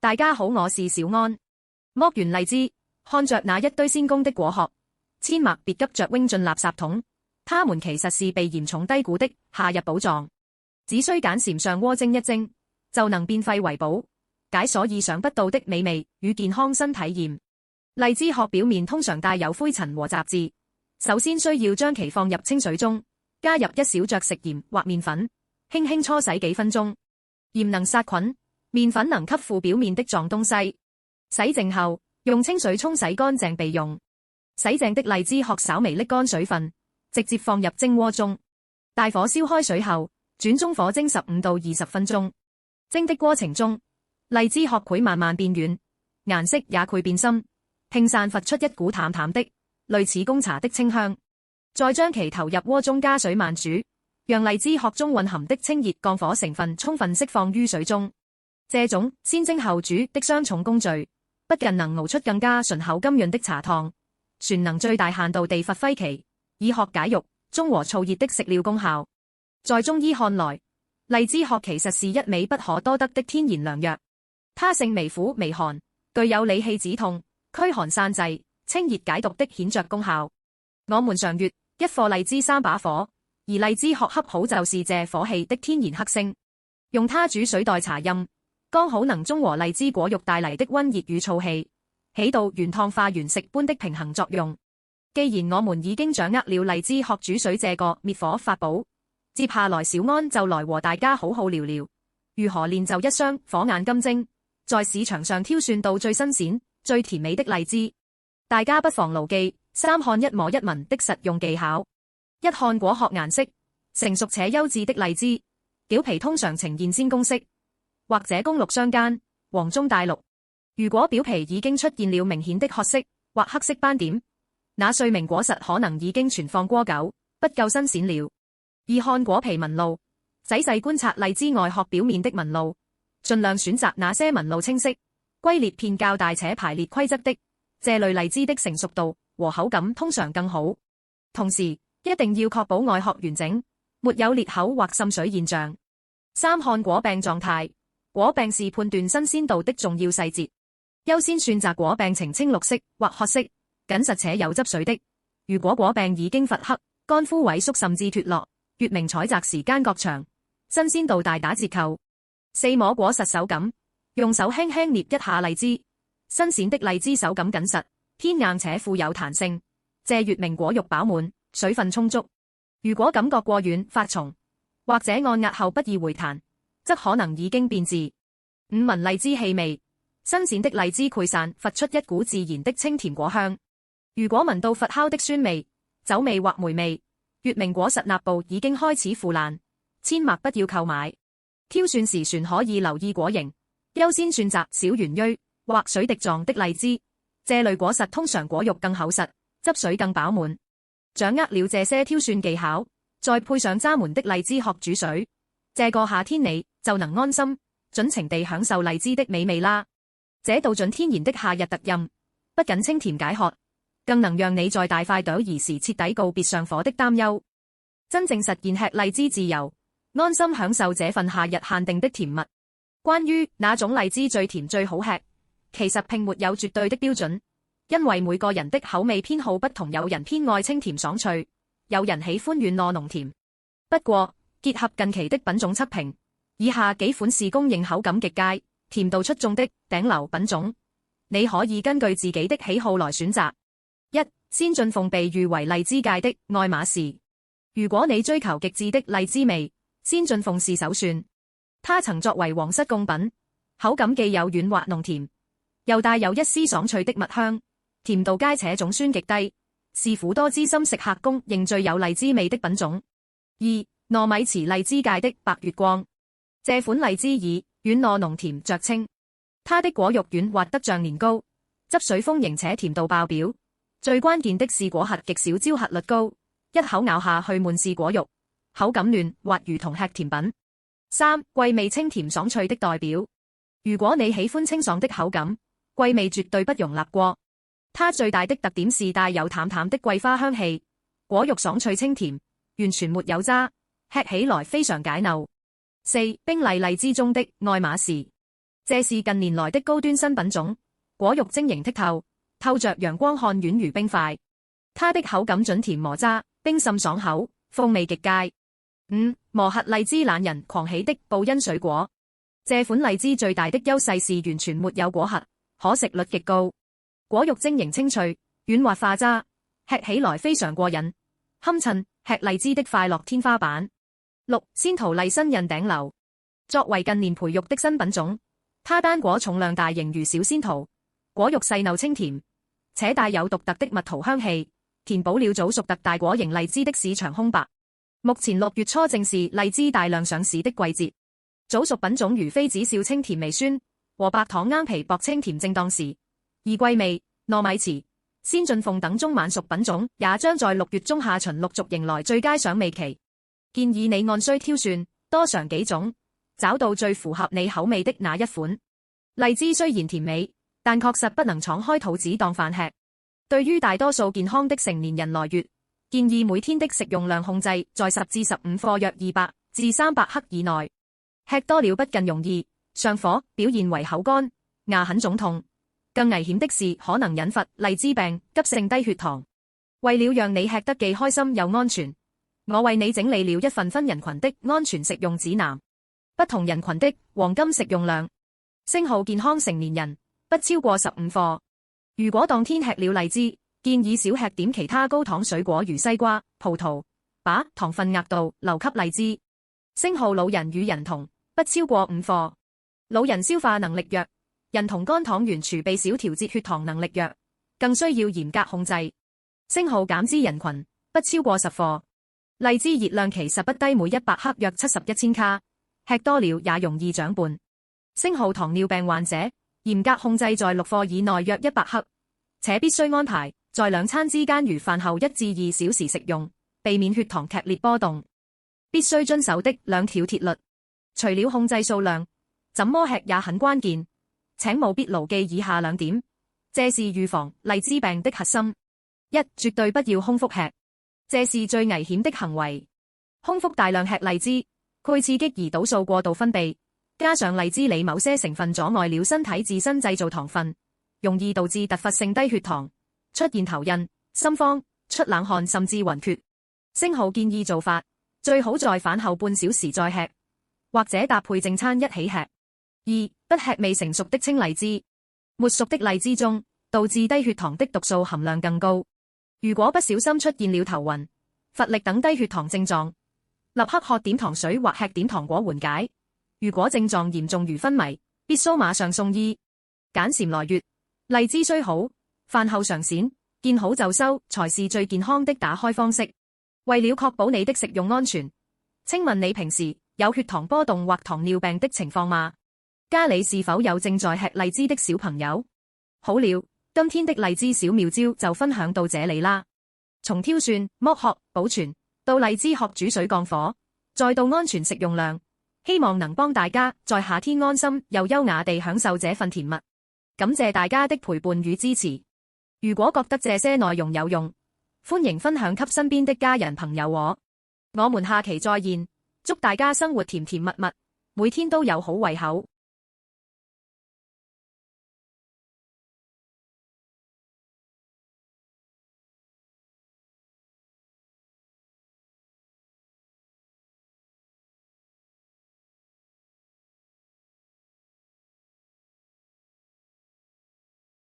大家好，我是小安。剝完荔枝，看着那一堆鮮公的果殼，千萬別急着扔進垃圾桶，它們其實是被嚴重低估的夏日寶藏。只需揀禪上鍋蒸一蒸，就能變廢為寶，解鎖意想不到的美味與健康新體驗。荔枝殼表面通常帶有灰塵和雜質，首先需要將其放入清水中，加入一小勺食鹽或麵粉，輕輕搓洗幾分鐘。鹽能殺菌，麵粉能吸附表面的髒東西。洗淨後，用清水沖洗乾淨備用。洗淨的荔枝殼稍微瀝乾水分，直接放入蒸鍋中。大火燒開水後，轉中火蒸15到20分鐘。蒸的過程中，荔枝殼會慢慢變軟，顏色也會變深，並散發出一股淡淡的類似貢茶的清香。再將其投入鍋中加水慢煮，讓荔枝殼中蘊含的清熱降火成分充分釋放於水中。這種先蒸後煮的雙重工序，不僅能熬出更加醇厚甘潤的茶湯，全能最大限度地發揮其以殼解肉、中和燥熱的食療功效。在中醫看來，荔枝殼其實是一味不可多得的天然良藥。它性微苦微寒，具有理氣止痛、驅寒散滯、清熱解毒的顯著功效。我們常說一顆荔枝三把火，而荔枝殼恰好就是這火氣的天然剋星。用它煮水代茶飲，剛好能中和荔枝果肉帶嚟的溫熱與燥氣，起到原湯化原食般的平衡作用。既然我們已經掌握了荔枝殼煮水這個滅火法寶，接下來小安就來和大家好好聊聊，如何練就一雙火眼金睛，在市場上挑選到最新鮮、最甜美的荔枝。大家不妨牢記3看1摸1聞的實用技巧。1看果殼顏色，成熟且優質的荔枝，表皮通常呈現鮮公色，或者公綠相間，黃中帶綠。如果表皮已經出現了明顯的褐色或黑色斑點，那說明果實可能已經存放過久，不夠新鮮了。2看果皮紋路，仔細觀察荔枝外殼表面的紋路，盡量選擇那些紋路清晰、龜裂片較大且排列規則的，這類荔枝的成熟度和口感通常更好。同時，一定要確保外殼完整，沒有裂口或滲水現象。3看果柄狀態，果柄是判斷新鮮度的重要細節，優先選擇果柄呈青綠色或褐色、緊實且有汁水的。如果果柄已經發黑、乾枯萎縮甚至脫落，說明採摘時間較長，新鮮度大打折扣。4摸果實手感，用手輕輕捏一下荔枝，新鮮的荔枝手感緊實、偏硬且富有彈性，這說明果肉飽滿、水分充足。如果感覺過軟發松，或者按壓後不易回彈，則可能已經變質。5聞荔枝氣味，新鮮的荔枝潰散發出一股自然的清甜果香。如果聞到發酵的酸味、酒味或霉味，說明果實納部已經開始腐爛，千萬不要購買。挑選時旋可以留意果形，優先選擇小圓錐或水滴狀的荔枝，這類果實通常果肉更厚實，汁水更飽滿。掌握了這些挑選技巧，再配上专門的荔枝殼煮水，這個夏天你就能安心盡情地享受荔枝的美味啦。這道準天然的夏日特飲，不僅清甜解渴，更能讓你在大快朵頤時徹底告別上火的擔憂，真正實現吃荔枝自由，安心享受這份夏日限定的甜蜜。關於哪種荔枝最甜最好吃，其實並沒有絕對的標準，因為每個人的口味偏好不同，有人偏愛清甜爽脆，有人喜歡軟糯濃甜。不過，結合近期的品種測評，以下幾款是公認口感極佳、甜度出眾的頂流品種，你可以根據自己的喜好來選擇。1. 仙進鳳被譽為荔枝界的愛馬仕。如果你追求極致的荔枝味，仙進鳳是首選。它曾作為皇室貢品，口感既有軟滑濃甜，又帶有一絲爽脆的蜜香，甜度佳且總酸極低，是苦多資深食客公認最有荔枝味的品種。2. 糯米糍荔枝界的白月光。這款荔枝以軟糯濃甜著稱，它的果肉軟滑得像年糕，汁水豐盈且甜度爆表。最關鍵的是果核極少焦核率高，一口咬下去滿是果肉，口感嫩滑如同吃甜品。3. 桂味清甜爽脆的代表。如果你喜歡清爽的口感，桂味絕對不容納過。它最大的特點是帶有淡淡的桂花香氣，果肉爽脆清甜，完全沒有渣，吃起來非常解腻。4. 冰麗荔枝中的愛馬仕。這是近年來的高端新品種，果肉晶瑩剔透，透着陽光看軟如冰塊。它的口感準甜磨渣，冰滲爽口，風味極佳。5. 磨核荔枝懶人狂喜的布恩水果。這款荔枝最大的優勢是完全沒有果核，可食率極高，果肉晶瑩清脆，軟滑化渣，吃起來非常過癮，堪稱吃荔枝的快樂天花板。6. 仙桃麗新印頂流。作為近年培育的新品種，它單果重量大型如小仙桃，果肉細糯清甜，且帶有獨特的蜜桃香氣，填補了早熟特大果型荔枝的市場空白。目前6月初正是荔枝大量上市的季節，早熟品種如妃子笑清甜微酸和白糖罌皮薄清甜正當時，而桂味、糯米糍、先進鳳等中晚熟品種也將在6月中下旬陸續迎來最佳賞味期。建議你按需挑選，多嘗幾種，找到最符合你口味的那一款。荔枝雖然甜美，但確實不能敞開肚子當飯吃。對於大多數健康的成年人來說，建議每天的食用量控制在10至15顆約200至300克以內。吃多了不僅容易上火，表現為口乾、牙痕腫痛，更危險的是可能引發荔枝病、急性低血糖。為了讓你吃得既開心又安全，我為你整理了一份分人群的安全食用指南。不同人群的黃金食用量：星號健康成年人不超過15顆。如果當天吃了荔枝，建議少吃點其他高糖水果如西瓜、葡萄，把糖分額度留給荔枝。星號老人與人童不超過5顆。老人消化能力弱，人童肝糖原儲備少，調節血糖能力弱，更需要嚴格控制。星號減脂人群不超過10顆。荔枝熱量其實不低，每100克約71千卡，吃多了也容易長胖。星號糖尿病患者嚴格控制在6顆以內約100克，且必須安排在2餐之間如飯後1至2小時食用，避免血糖劇烈波動。必須遵守的2條鐵律：除了控制數量，怎麼吃也很關鍵，請務必牢記以下2點，這是預防荔枝病的核心。1. 絕對不要空腹吃，這是最危險的行為。空腹大量吃荔枝，會刺激胰島素過度分泌，加上荔枝裡某些成分阻礙了身體自身製造糖分，容易導致突發性低血糖，出現頭暈、心慌、出冷汗甚至暈厥。星號建議做法，最好在飯後半小時再吃，或者搭配正餐一起吃。2. 不吃未成熟的青荔枝，沒熟的荔枝中導致低血糖的毒素含量更高。如果不小心出現了頭暈、乏力等低血糖症狀，立刻喝點糖水或吃點糖果緩解。如果症狀嚴重如昏迷，必須馬上送醫。簡禪來月，荔枝雖好，飯後嘗鮮，見好就收，才是最健康的打開方式。為了確保你的食用安全，請問你平時有血糖波動或糖尿病的情況嗎？家裡是否有正在吃荔枝的小朋友？好了，今天的荔枝小妙招就分享到這裡啦。從挑選、剝殼、保存，到荔枝殼煮水降火，再到安全食用量，希望能幫大家在夏天安心又優雅地享受這份甜蜜。感謝大家的陪伴與支持。如果覺得這些內容有用，歡迎分享給身邊的家人朋友我們下期再見，祝大家生活甜甜蜜蜜，每天都有好胃口。